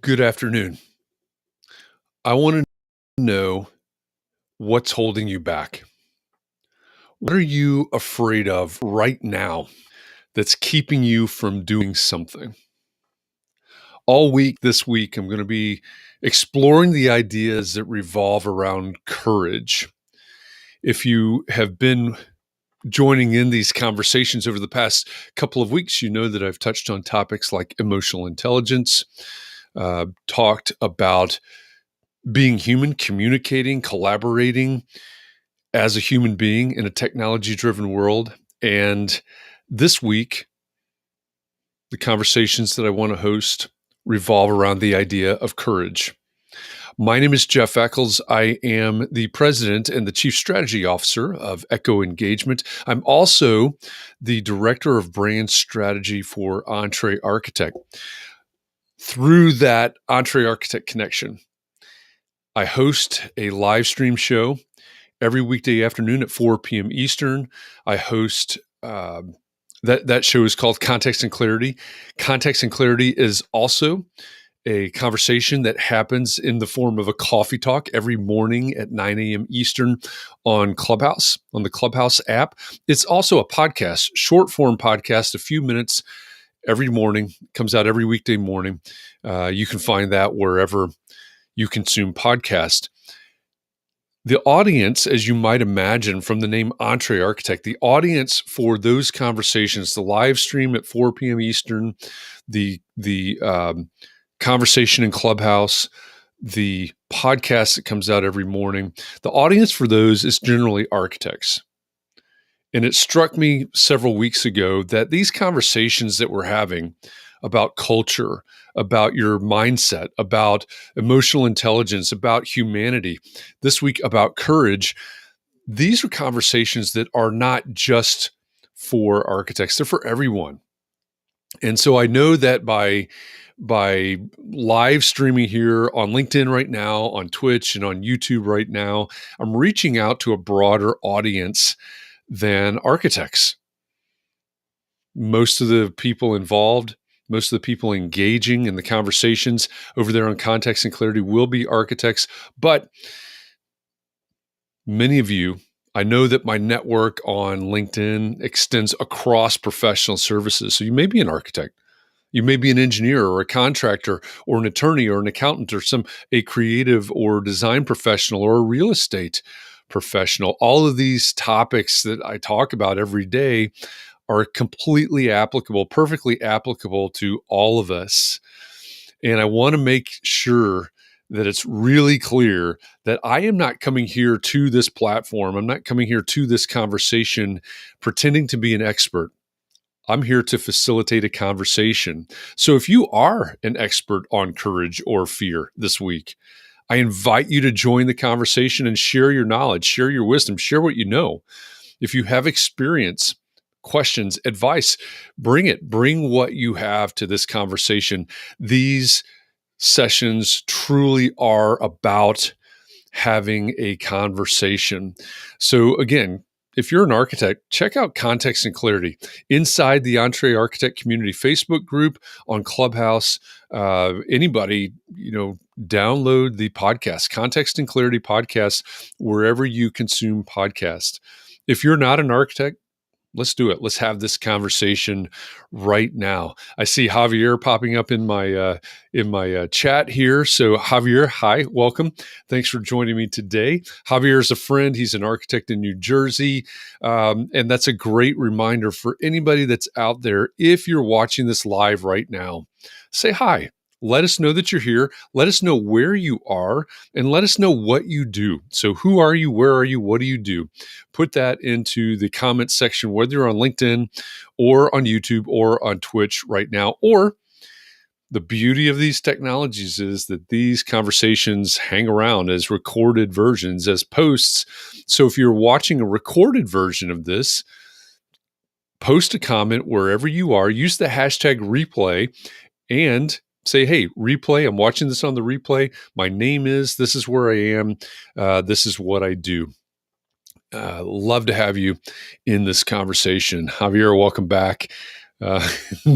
Good afternoon. I want to know what's holding you back. What are you afraid of right now that's keeping you from doing something? All week this week, I'm going to be exploring the ideas that revolve around courage. If you have been joining in these conversations over the past couple of weeks, you know that I've touched on topics like emotional intelligence, talked about being human, communicating, collaborating as a human being in a technology driven world. And this week, the conversations that I want to host revolve around the idea of courage. My name is Jeff Echols. I am the president and the chief strategy officer of echoEngagement. I'm also the director of brand strategy for Entree Architect. Through that Entree Architect connection, I host a live stream show every weekday afternoon at 4 p.m. Eastern. I host that show is called Context and Clarity. Context and Clarity is also a conversation that happens in the form of a coffee talk every morning at 9 a.m. Eastern on Clubhouse, on the Clubhouse app. It's also a podcast, short form podcast, a few minutes every morning, comes out every weekday morning. You can find that wherever you consume podcasts. The audience, as you might imagine from the name Entree Architect, the audience for those conversations, the live stream at 4 p.m. Eastern, the conversation in Clubhouse, the podcast that comes out every morning, the audience for those is generally architects. And it struck me several weeks ago that these conversations that we're having about culture, about your mindset, about emotional intelligence, about humanity, this week about courage, these are conversations that are not just for architects, they're for everyone. And so I know that by live streaming here on LinkedIn right now, on Twitch and on YouTube right now, I'm reaching out to a broader audience than architects. Most of the people involved, most of the people engaging in the conversations over there on Context and Clarity will be architects, but many of you, I know that my network on LinkedIn extends across professional services. So you may be an architect, you may be an engineer or a contractor or an attorney or an accountant or a creative or design professional or a real estate professional. All of these topics that I talk about every day are completely applicable, perfectly applicable to all of us. And I want to make sure that it's really clear that I am not coming here to this platform. I'm not coming here to this conversation pretending to be an expert. I'm here to facilitate a conversation. So if you are an expert on courage or fear this week, I invite you to join the conversation and share your knowledge, share your wisdom, share what you know. If you have experience, questions, advice, bring it. Bring what you have to this conversation. These sessions truly are about having a conversation. So again, if you're an architect, check out Context and Clarity inside the Entree Architect Community Facebook group, on Clubhouse. Anybody, download the podcast, Context and Clarity podcast, wherever you consume podcasts. If you're not an architect, let's do it. Let's have this conversation right now. I see Javier popping up in my chat here. So Javier, hi, welcome. Thanks for joining me today. Javier is a friend. He's an architect in New Jersey. And that's a great reminder for anybody that's out there. If you're watching this live right now, say hi. Let us know that you're here. Let us know where you are and let us know what you do. So who are you? Where are you? What do you do? Put that into the comment section, whether you're on LinkedIn or on YouTube or on Twitch right now. Or the beauty of these technologies is that these conversations hang around as recorded versions, as posts. So if you're watching a recorded version of this, post a comment wherever you are, use the hashtag replay and say, hey, replay, I'm watching this on the replay. My name is, this is where I am. This is what I do. Love to have you in this conversation. Javier, welcome back. Uh,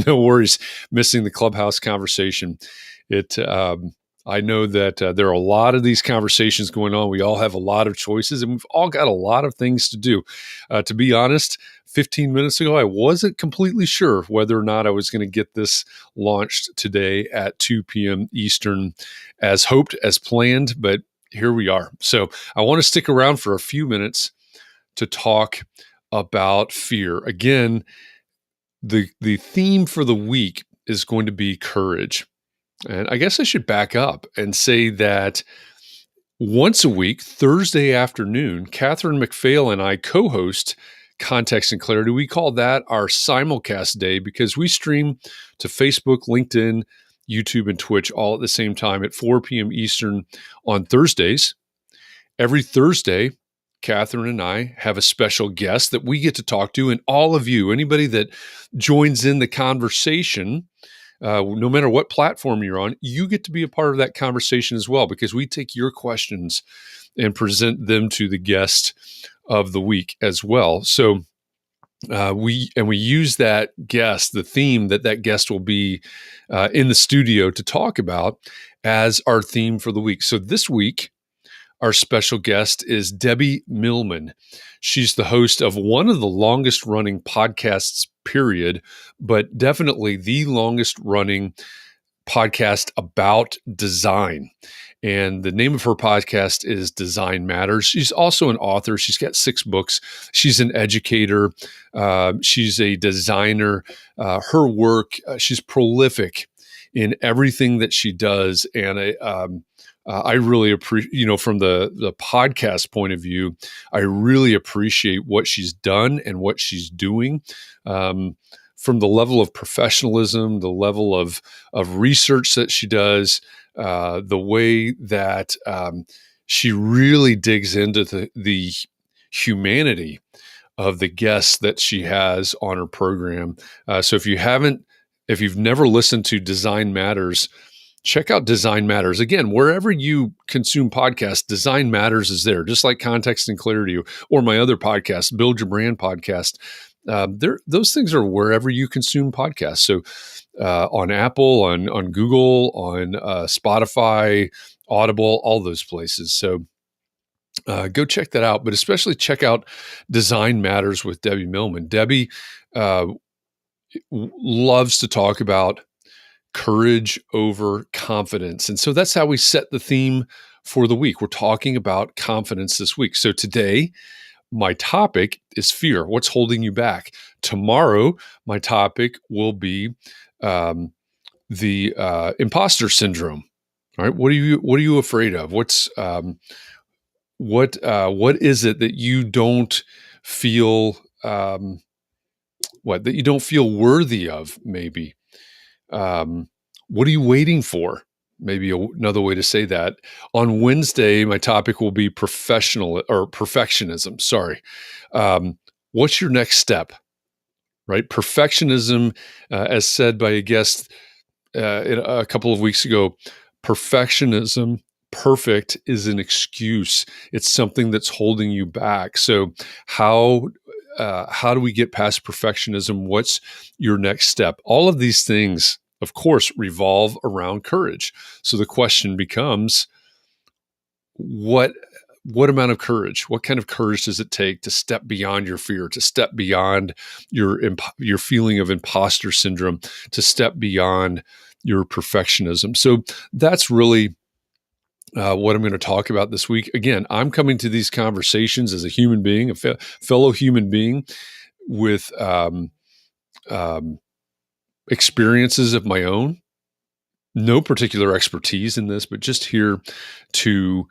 no worries, missing the clubhouse conversation. It. I know that there are a lot of these conversations going on. We all have a lot of choices, and we've all got a lot of things to do. To be honest, 15 minutes ago, I wasn't completely sure whether or not I was going to get this launched today at 2 p.m. Eastern, as hoped, as planned, but here we are. So I want to stick around for a few minutes to talk about fear. Again, the theme for the week is going to be courage. And I guess I should back up and say that once a week, Thursday afternoon, Catherine McPhail and I co-host Context and Clarity. We call that our simulcast day because we stream to Facebook, LinkedIn, YouTube, and Twitch all at the same time at 4 p.m. Eastern on Thursdays. Every Thursday, Catherine and I have a special guest that we get to talk to, and all of you, anybody that joins in the conversation, no matter what platform you're on, you get to be a part of that conversation as well, because we take your questions and present them to the guest of the week as well. So we use that guest, the theme that guest will be in the studio to talk about, as our theme for the week. So this week, our special guest is Debbie Millman. She's the host of one of the longest running podcasts, period, but definitely the longest running podcast about design. And the name of her podcast is Design Matters. She's also an author. She's got 6 books. She's an educator. She's a designer. Her work, she's prolific in everything that she does. And I really appreciate, from the podcast point of view, I really appreciate what she's done and what she's doing. From the level of professionalism, the level of research that she does, the way that she really digs into the humanity of the guests that she has on her program. So if you've never listened to Design Matters, check out Design Matters. Again, wherever you consume podcasts, Design Matters is there, just like Context and Clarity or my other podcast, Build Your Brand podcast. Those things are wherever you consume podcasts. So on Apple, on Google, on Spotify, Audible, all those places. So go check that out, but especially check out Design Matters with Debbie Millman. Debbie loves to talk about courage over confidence. And so that's how we set the theme for the week. We're talking about confidence this week. So today, my topic is fear. What's holding you back? Tomorrow, my topic will be the imposter syndrome. All right, what are you afraid of? What is it that you don't feel that you don't feel worthy of? Maybe. What are you waiting for? Maybe another way to say that. On Wednesday, my topic will be perfectionism. Sorry. What's your next step? Right? Perfectionism, as said by a guest a couple of weeks ago, perfectionism, perfect is an excuse. It's something that's holding you back. So how do we get past perfectionism? What's your next step? All of these things, of course, revolve around courage. So the question becomes, what amount of courage? What kind of courage does it take to step beyond your fear, to step beyond your feeling of imposter syndrome, to step beyond your perfectionism? So that's really what I'm going to talk about this week. Again, I'm coming to these conversations as a human being, a fellow human being with experiences of my own. No particular expertise in this, but just here to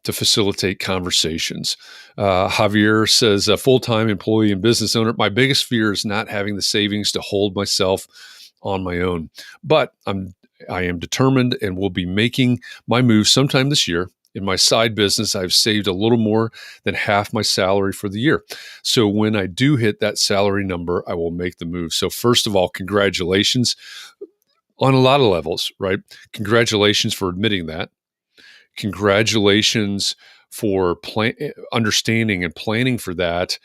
facilitate conversations. Javier says, a full-time employee and business owner, my biggest fear is not having the savings to hold myself on my own. But I am determined and will be making my move sometime this year. In my side business, I've saved a little more than half my salary for the year. So when I do hit that salary number, I will make the move. So first of all, congratulations on a lot of levels, right? Congratulations for admitting that. Congratulations for understanding and planning for that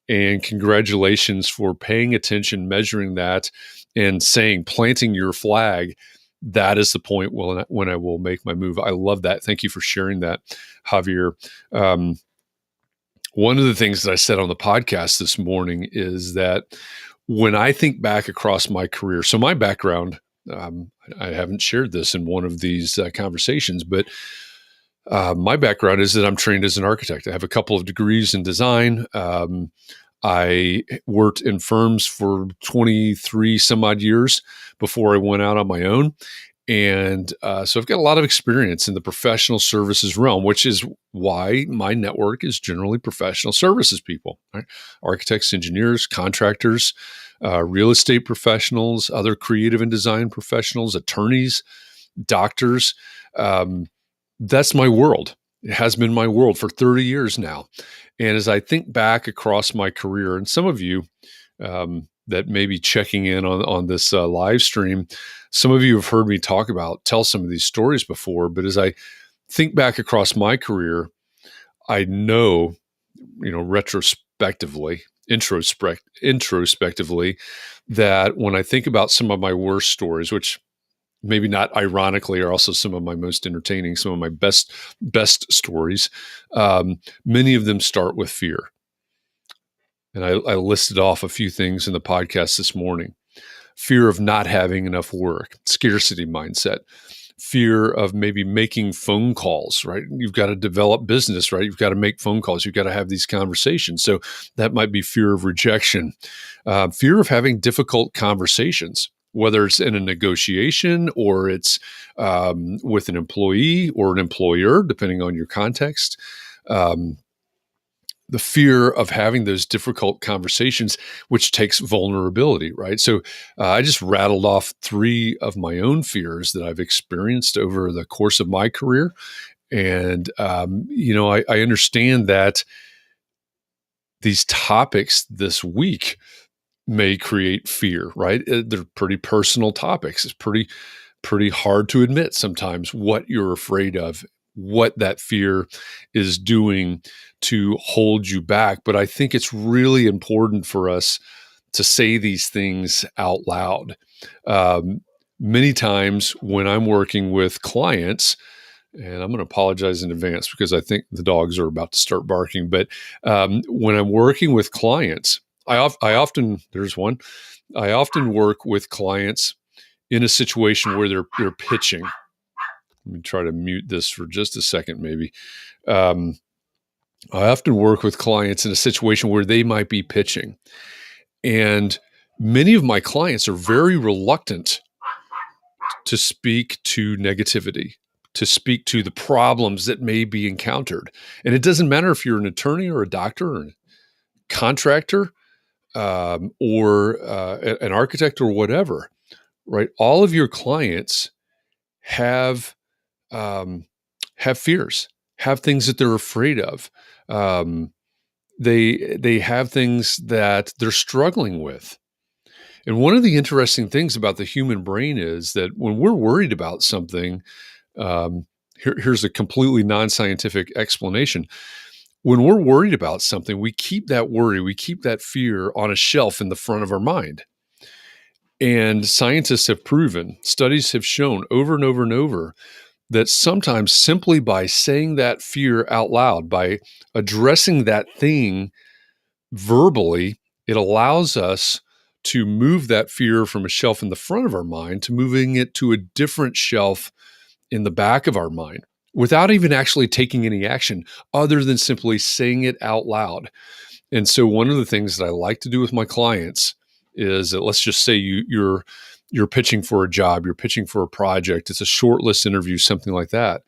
And congratulations for paying attention, measuring that, and planting your flag. That is the point when I will make my move. I love that. Thank you for sharing that, Javier. One of the things that I said on the podcast this morning is that when I think back across my career, so my background, I haven't shared this in one of these conversations, but my background is that I'm trained as an architect. I have a couple of degrees in design. I worked in firms for 23 some odd years before I went out on my own. And so I've got a lot of experience in the professional services realm, which is why my network is generally professional services people, right? Architects, engineers, contractors, real estate professionals, other creative and design professionals, attorneys, doctors. That's my world. It has been my world for 30 years now. And as I think back across my career, and some of you that may be checking in on this live stream, some of you have heard me tell some of these stories before, but as I think back across my career, I know, retrospectively, introspectively, that when I think about some of my worst stories, which maybe not ironically are also some of my most entertaining, some of my best stories, many of them start with fear. And I listed off a few things in the podcast this morning. Fear of not having enough work, scarcity mindset, fear of maybe making phone calls, right? You've got to develop business, right? You've got to make phone calls. You've got to have these conversations. So that might be fear of rejection, fear of having difficult conversations, whether it's in a negotiation or it's with an employee or an employer, depending on your context. The fear of having those difficult conversations, which takes vulnerability, right? So I just rattled off 3 of my own fears that I've experienced over the course of my career. And, I understand that these topics this week may create fear, right? They're pretty personal topics. It's pretty hard to admit sometimes what you're afraid of, what that fear is doing to hold you back. But I think it's really important for us to say these things out loud. Many times when I'm working with clients, and I'm going to apologize in advance because I think the dogs are about to start barking. But when I'm working with clients, I often work with clients in a situation where they're pitching. Let me try to mute this for just a second, maybe. I often work with clients in a situation where they might be pitching. And many of my clients are very reluctant to speak to negativity, to speak to the problems that may be encountered. And it doesn't matter if you're an attorney or a doctor or a contractor or an architect or whatever, right? All of your clients have fears, have things that they're afraid of. They have things that they're struggling with. And one of the interesting things about the human brain is that when we're worried about something, here's a completely non-scientific explanation. When we're worried about something, we keep that worry, we keep that fear on a shelf in the front of our mind. And scientists have proven, studies have shown over and over and over that sometimes simply by saying that fear out loud, by addressing that thing verbally, it allows us to move that fear from a shelf in the front of our mind to moving it to a different shelf in the back of our mind without even actually taking any action other than simply saying it out loud. And so one of the things that I like to do with my clients is that, let's just say you're pitching for a job, you're pitching for a project, it's a shortlist interview, something like that.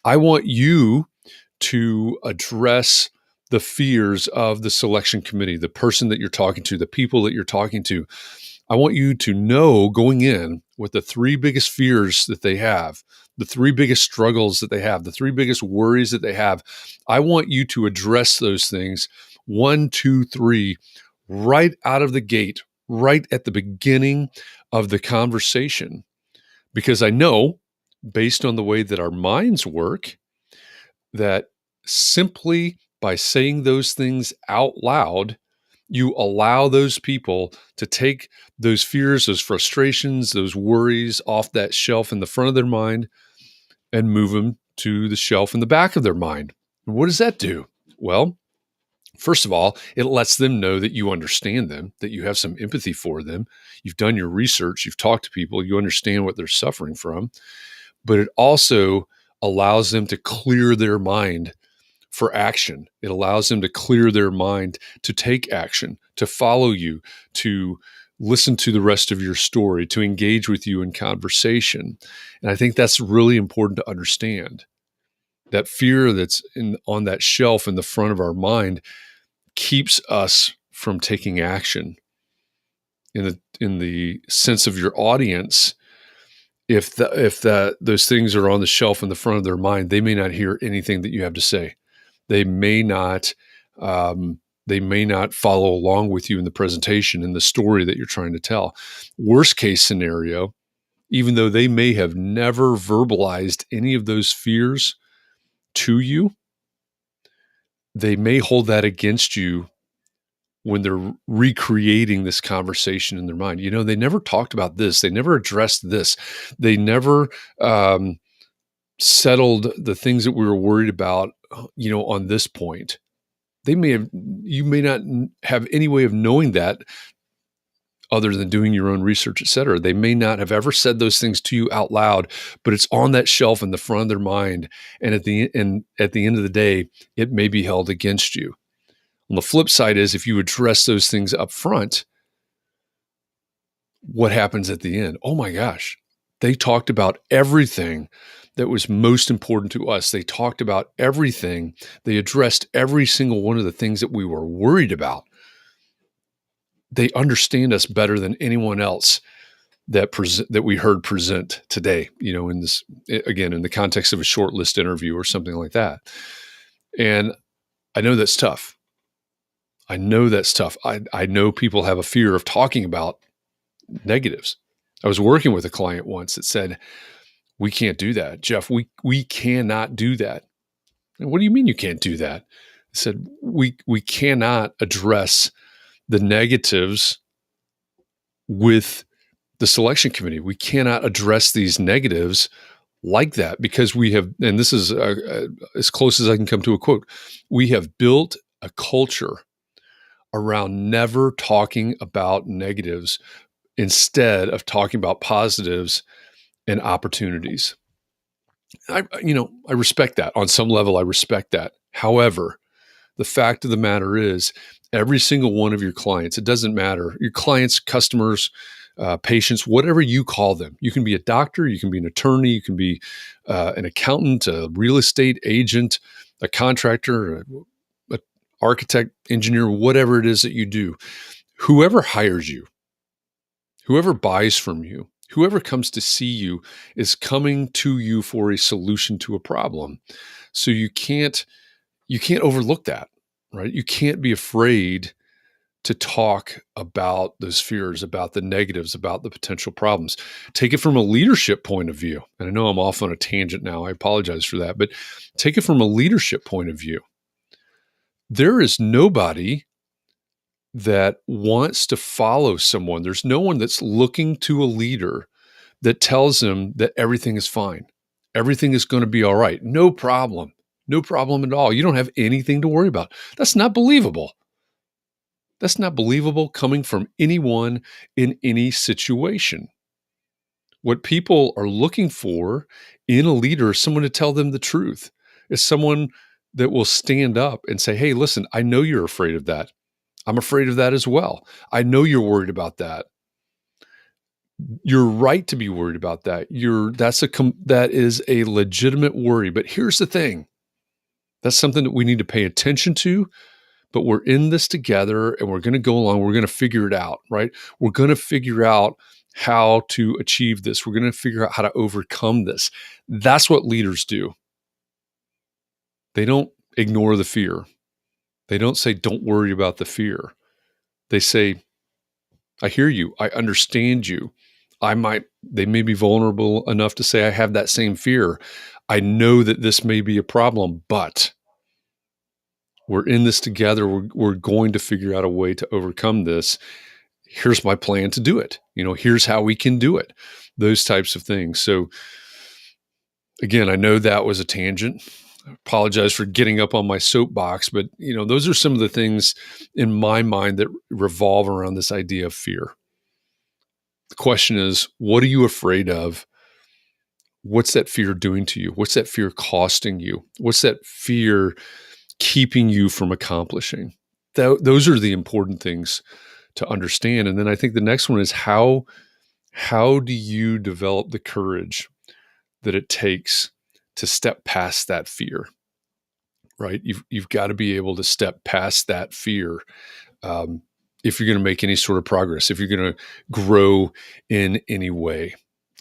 I want you to address the fears of the selection committee, the person that you're talking to, the people that you're talking to. I want you to know going in what the 3 biggest fears that they have, the 3 biggest struggles that they have, the 3 biggest worries that they have. I want you to address those things 1, 2, 3 right out of the gate, right at the beginning of the conversation. Because I know, based on the way that our minds work, that simply by saying those things out loud, You allow those people to take those fears, those frustrations, those worries off that shelf in the front of their mind and move them to the shelf in the back of their mind. And what does that do? Well, first of all, it lets them know that you understand them, that you have some empathy for them. You've done your research, you've talked to people, you understand what they're suffering from. But it also allows them to clear their mind for action. It allows them to clear their mind to take action, to follow you, to listen to the rest of your story, to engage with you in conversation. And I think that's really important to understand. That fear that's on that shelf in the front of our mind keeps us from taking action. In the sense of your audience, if those things are on the shelf in the front of their mind, they may not hear anything that you have to say. They may not follow along with you in the presentation, in the story that you're trying to tell. Worst case scenario, even though they may have never verbalized any of those fears to you, they may hold that against you when they're recreating this conversation in their mind. They never talked about this. They never addressed this. They never settled the things that we were worried about, on this point. You may not have any way of knowing that other than doing your own research, et cetera. They may not have ever said those things to you out loud, but it's on that shelf in the front of their mind. And at the end of the day, it may be held against you. On the flip side is, if you address those things up front, what happens at the end? Oh my gosh, they talked about everything that was most important to us. They talked about everything. They addressed every single one of the things that we were worried about. They understand us better than anyone else that we heard present today, in this, again, in the context of a short list interview or something like that. And I know that's tough. I know people have a fear of talking about negatives. I was working with a client once that said, "We can't do that, Jeff. We cannot do that." And what do you mean you can't do that? I said, we cannot address the negatives with the selection committee. We cannot address these negatives like that because we have, and this is as close as I can come to a quote, we have built a culture around never talking about negatives instead of talking about positives and opportunities. I respect that. On some level, I respect that. However, the fact of the matter is, every single one of your clients, it doesn't matter, your clients, customers, patients, whatever you call them. You can be a doctor, you can be an attorney, you can be an accountant, a real estate agent, a contractor, an architect, engineer, whatever it is that you do. Whoever hires you, whoever buys from you, whoever comes to see you is coming to you for a solution to a problem. So you can't overlook that, right? You can't be afraid to talk about those fears, about the negatives, about the potential problems. Take it from a leadership point of view. And I know I'm off on a tangent now. I apologize for that, but take it from a leadership point of view. There is nobody that wants to follow someone. There's no one that's looking to a leader that tells them that everything is fine. Everything is going to be all right. No problem. No problem at all. You don't have anything to worry about. That's not believable. That's not believable coming from anyone in any situation. What people are looking for in a leader is someone to tell them the truth. Is someone that will stand up and say, "Hey, listen, I know you're afraid of that. I'm afraid of that as well. I know you're worried about that. You're right to be worried about that. That is a legitimate worry. But here's the thing. That's something that we need to pay attention to, but we're in this together and we're going to go along. We're going to figure it out, right? We're going to figure out how to achieve this. We're going to figure out how to overcome this." That's what leaders do. They don't ignore the fear. They don't say, "Don't worry about the fear." They say, "I hear you. I understand you. They may be vulnerable enough to say, I have that same fear. I know that this may be a problem, but We're in this together. We're going to figure out a way to overcome this. Here's my plan to do it. Here's how we can do it. Those types of things. So again, I know that was a tangent. I apologize for getting up on my soapbox, but those are some of the things in my mind that revolve around this idea of fear. The question is, what are you afraid of? What's that fear doing to you? What's that fear costing you? What's that fear keeping you from accomplishing? Those are the important things to understand. And then I think the next one is how do you develop the courage that it takes to step past that fear, right? You've got to be able to step past that fear if you're going to make any sort of progress, if you're going to grow in any way.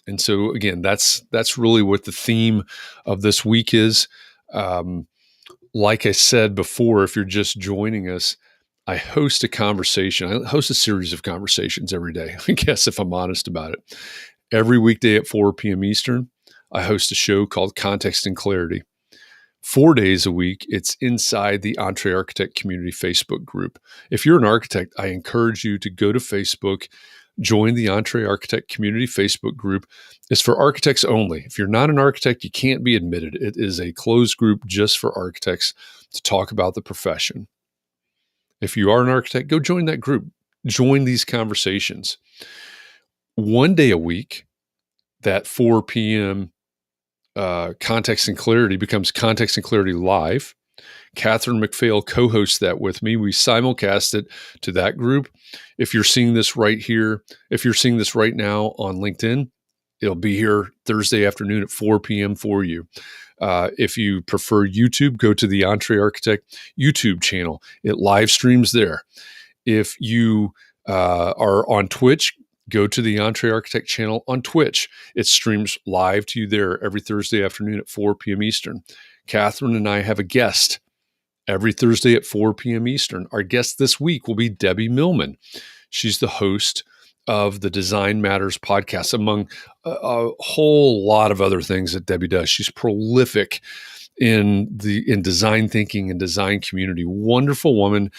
And so again, that's really what the theme of this week is. Like I said before, if you're just joining us, I host a conversation. I host a series of conversations every day, I guess, if I'm honest about it. Every weekday at 4 p.m. Eastern, I host a show called Context and Clarity. 4 days a week, it's inside the Entre Architect Community Facebook group. If you're an architect, I encourage you to go to Facebook, join the Entre Architect Community Facebook group. It's for architects only. If you're not an architect, you can't be admitted. It is a closed group just for architects to talk about the profession. If you are an architect, go join that group. Join these conversations. 1 day a week, that 4 p.m. Context and Clarity becomes Context and Clarity Live. Catherine McPhail co-hosts that with me. We simulcast it to that group. If you're seeing this right here, if you're seeing this right now on LinkedIn, it'll be here Thursday afternoon at 4 p.m. for you. If you prefer YouTube, go to the Entre Architect YouTube channel. It live streams there. If you are on Twitch, go to the Entre Architect channel on Twitch. It streams live to you there every Thursday afternoon at 4 p.m. Eastern. Catherine and I have a guest every Thursday at 4 p.m. Eastern. Our guest this week will be Debbie Millman. She's the host of the Design Matters podcast, among a whole lot of other things that Debbie does. She's prolific in design thinking and design community. Wonderful woman,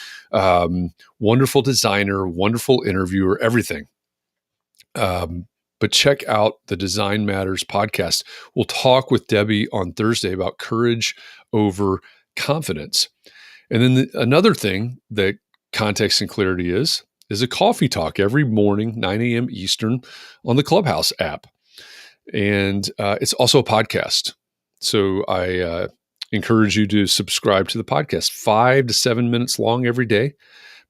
wonderful designer, wonderful interviewer, everything. But check out the Design Matters podcast. We'll talk with Debbie on Thursday about courage over confidence. And then another thing that Context and Clarity is a coffee talk every morning, 9 a.m. Eastern on the Clubhouse app. And it's also a podcast. So I encourage you to subscribe to the podcast, 5 to 7 minutes long every day,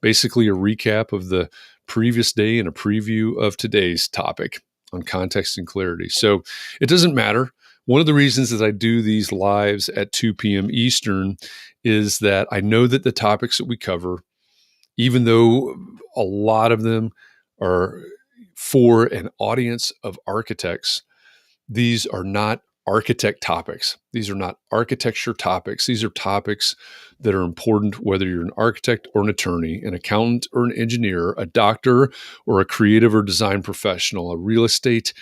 basically a recap of the previous day and a preview of today's topic on Context and Clarity. So it doesn't matter. One of the reasons that I do these lives at 2 p.m. Eastern is that I know that the topics that we cover, even though a lot of them are for an audience of architects, these are not architect topics. These are not architecture topics. These are topics that are important whether you're an architect or an attorney, an accountant or an engineer, a doctor or a creative or design professional, a real estate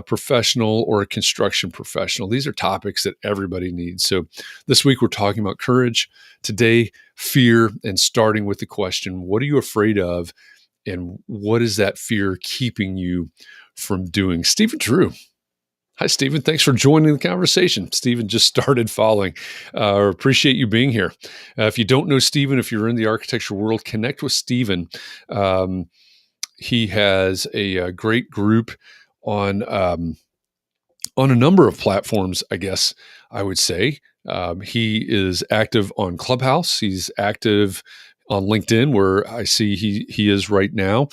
professional or a construction professional. These are topics that everybody needs. So this week we're talking about courage. Today, fear, and starting with the question, what are you afraid of? And what is that fear keeping you from doing? Stephen Drew. Hi, Stephen. Thanks for joining the conversation. Stephen just started following. Appreciate you being here. If you don't know Stephen, if you're in the architecture world, connect with Stephen. He has a great group on a number of platforms, I guess I would say. He is active on Clubhouse. He's active on LinkedIn, where I see he is right now.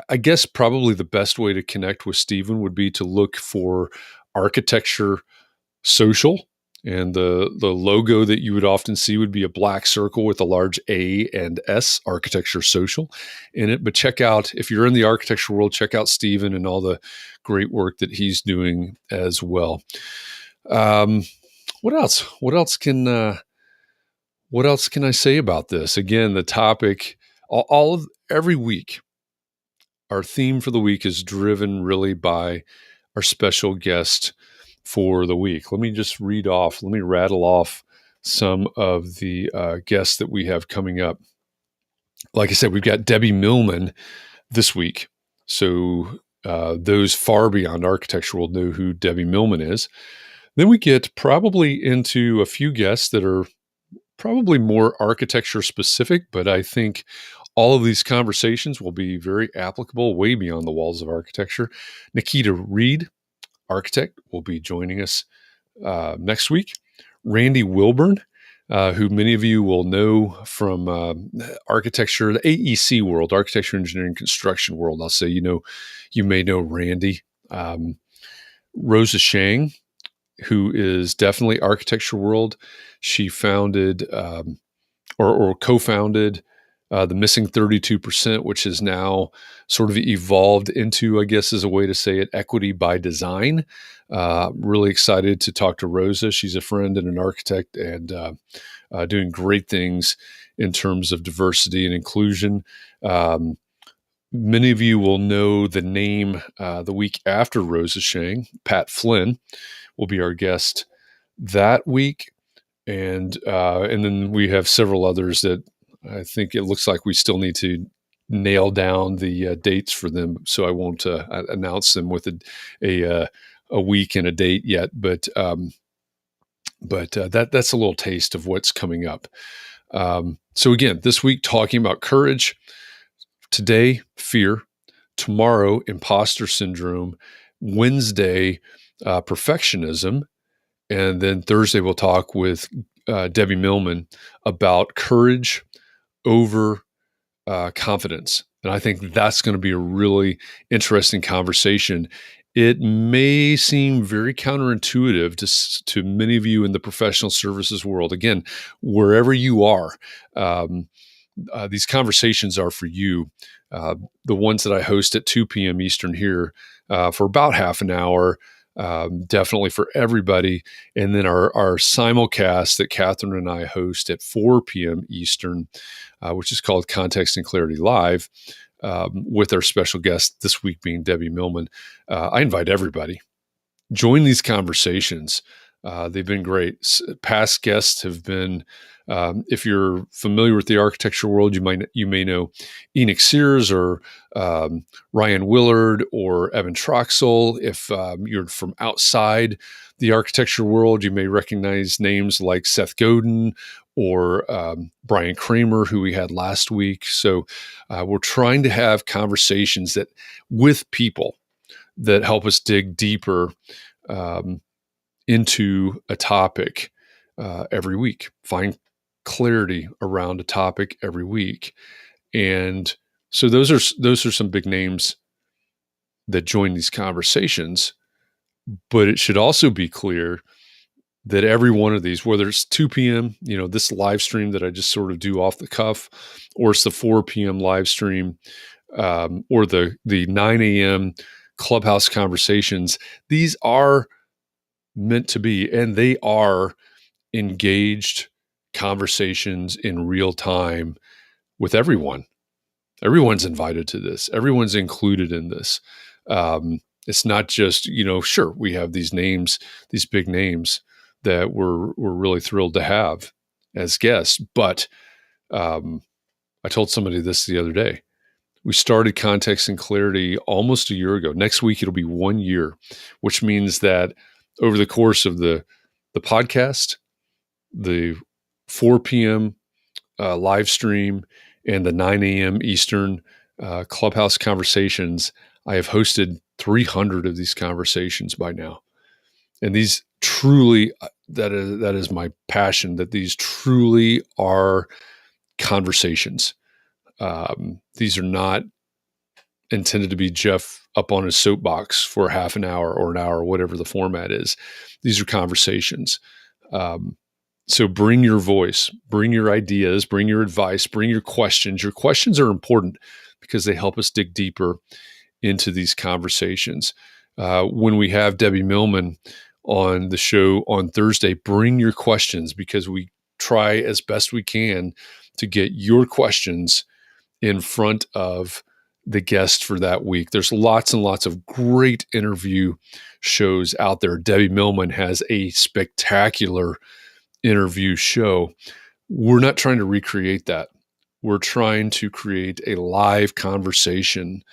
I guess probably the best way to connect with Stephen would be to look for Architecture Social. And the logo that you would often see would be a black circle with a large A and S, Architecture Social, in it. But check out, if you're in the architecture world, check out Stephen and all the great work that he's doing as well. What else? What else can I say about this? Again, the topic, every week, our theme for the week is driven really by our special guest for the week. Let me rattle off some of the guests that we have coming up. Like I said, we've got Debbie Millman this week. So those far beyond architecture will know who Debbie Millman is. Then we get probably into a few guests that are probably more architecture specific, but I think all of these conversations will be very applicable way beyond the walls of architecture. Nikita Reed, architect, will be joining us next week. Randy Wilburn, who many of you will know from architecture, the AEC world, architecture, engineering, construction world. I'll say, you may know Randy. Rosa Shang, who is definitely architecture world. She founded or co-founded the Missing 32%, which has now sort of evolved into, I guess is a way to say it, equity by design. Really excited to talk to Rosa. She's a friend and an architect and doing great things in terms of diversity and inclusion. Many of you will know the name the week after Rosa Shang. Pat Flynn will be our guest that week. And then we have several others that I think it looks like we still need to nail down the dates for them. So I won't announce them with a week and a date yet. But that's a little taste of what's coming up. So again, this week talking about courage. Today, fear. Tomorrow, imposter syndrome. Wednesday, perfectionism. And then Thursday, we'll talk with Debbie Millman about courage over confidence. And I think that's going to be a really interesting conversation. It may seem very counterintuitive to many of you in the professional services world. Again, wherever you are, these conversations are for you. The ones that I host at 2 p.m. Eastern here for about half an hour, definitely for everybody. And then our simulcast that Catherine and I host at 4 p.m. Eastern, which is called Context and Clarity Live, with our special guest this week being Debbie Millman. I invite everybody. Join these conversations. They've been great. Past guests have been, if you're familiar with the architecture world, you may know Enoch Sears or Ryan Willard or Evan Troxel. If you're from outside the architecture world, you may recognize names like Seth Godin or Brian Kramer, who we had last week. So we're trying to have conversations that with people that help us dig deeper into a topic every week, find clarity around a topic every week. And so those are some big names that join these conversations, but it should also be clear that every one of these, whether it's 2 p.m., this live stream that I just sort of do off the cuff, or it's the 4 p.m. live stream, or the 9 a.m. Clubhouse conversations, these are meant to be, and they are engaged conversations in real time with everyone. Everyone's invited to this. Everyone's included in this. It's not just, sure, we have these names, these big names that we're really thrilled to have as guests. But I told somebody this the other day. We started Context and Clarity almost a year ago. Next week, it'll be 1 year, which means that over the course of the podcast, the 4 p.m. Live stream, and the 9 a.m. Eastern Clubhouse conversations, I have hosted 300 of these conversations by now. And these truly, that is my passion, that these truly are conversations. These are not intended to be Jeff up on his soapbox for half an hour or an hour, whatever the format is. These are conversations. So bring your voice, bring your ideas, bring your advice, bring your questions. Your questions are important because they help us dig deeper into these conversations. When we have Debbie Millman on the show on Thursday, bring your questions because we try as best we can to get your questions in front of the guest for that week. There's lots and lots of great interview shows out there. Debbie Millman has a spectacular interview show, we're not trying to recreate that. We're trying to create a live conversation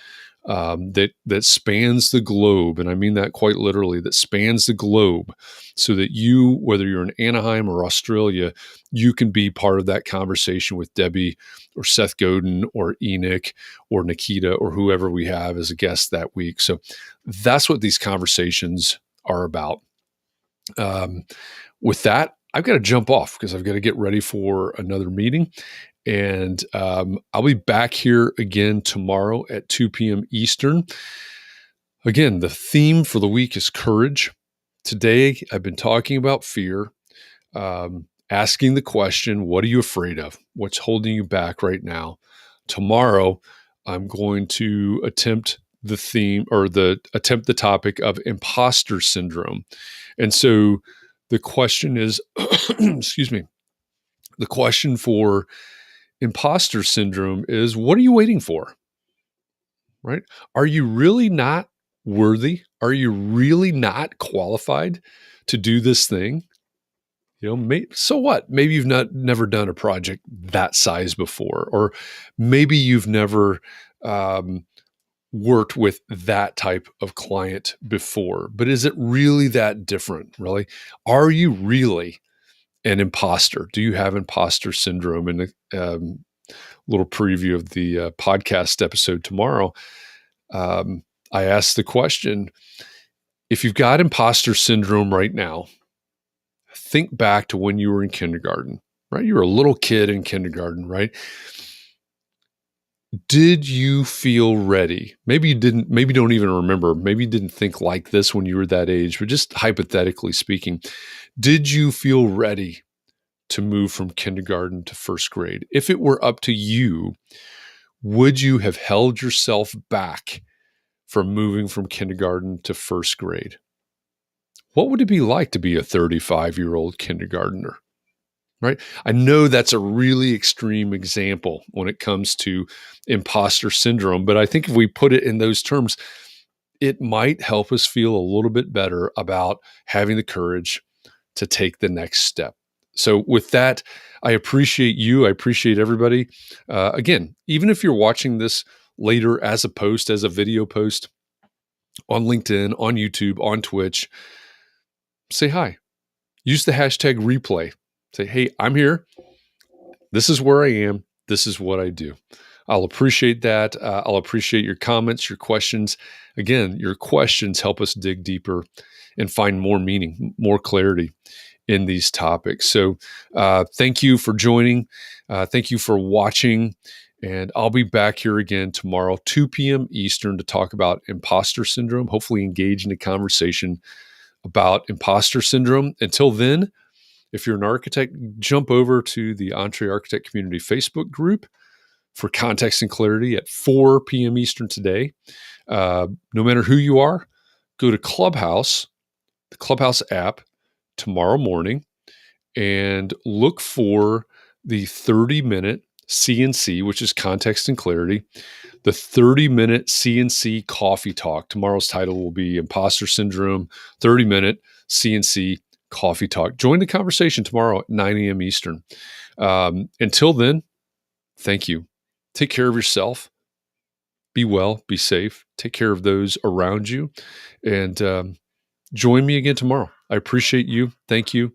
that spans the globe, and I mean that quite literally, that spans the globe, so that you, whether you're in Anaheim or Australia, you can be part of that conversation with Debbie or Seth Godin or Enoch or Nikita or whoever we have as a guest that week. So that's what these conversations are about. With that, I've got to jump off because I've got to get ready for another meeting. And I'll be back here again tomorrow at 2 p.m. Eastern. Again, the theme for the week is courage. Today, I've been talking about fear, asking the question, what are you afraid of? What's holding you back right now? Tomorrow, I'm going to attempt the theme or the topic of imposter syndrome. And so the question is, excuse me, the question for imposter syndrome is, what are you waiting for? Right? Are you really not worthy? Are you really not qualified to do this thing? So what? Maybe you've never done a project that size before, or maybe you've never worked with that type of client before. But is it really that different? Really? Are you really an imposter? Do you have imposter syndrome? And little preview of the podcast episode tomorrow, I asked the question, if you've got imposter syndrome right now, think back to when you were in kindergarten, right? You were a little kid in kindergarten, right? Did you feel ready? Maybe you didn't, maybe you don't even remember. Maybe you didn't think like this when you were that age, but just hypothetically speaking, did you feel ready to move from kindergarten to first grade? If it were up to you, would you have held yourself back from moving from kindergarten to first grade? What would it be like to be a 35-year-old kindergartner? Right? I know that's a really extreme example when it comes to imposter syndrome, but I think if we put it in those terms, it might help us feel a little bit better about having the courage to take the next step. So with that, I appreciate you. I appreciate everybody. Again, even if you're watching this later as a post, as a video post on LinkedIn, on YouTube, on Twitch, say hi. Use the hashtag replay. Say, hey, I'm here. This is where I am. This is what I do. I'll appreciate that. I'll appreciate your comments, your questions. Again, your questions help us dig deeper and find more meaning, more clarity in these topics. So thank you for joining. Thank you for watching. And I'll be back here again tomorrow, 2 p.m. Eastern, to talk about imposter syndrome, hopefully engage in a conversation about imposter syndrome. Until then, if you're an architect, jump over to the Entre Architect Community Facebook group for context and clarity at 4 p.m. Eastern today. No matter who you are, go to Clubhouse, the Clubhouse app, tomorrow morning, and look for the 30-minute CNC, which is context and clarity, the 30-minute CNC coffee talk. Tomorrow's title will be Imposter Syndrome, 30-minute CNC coffee talk. Join the conversation tomorrow at 9 a.m. Eastern. Until then, thank you. Take care of yourself. Be well, be safe. Take care of those around you. And join me again tomorrow. I appreciate you. Thank you.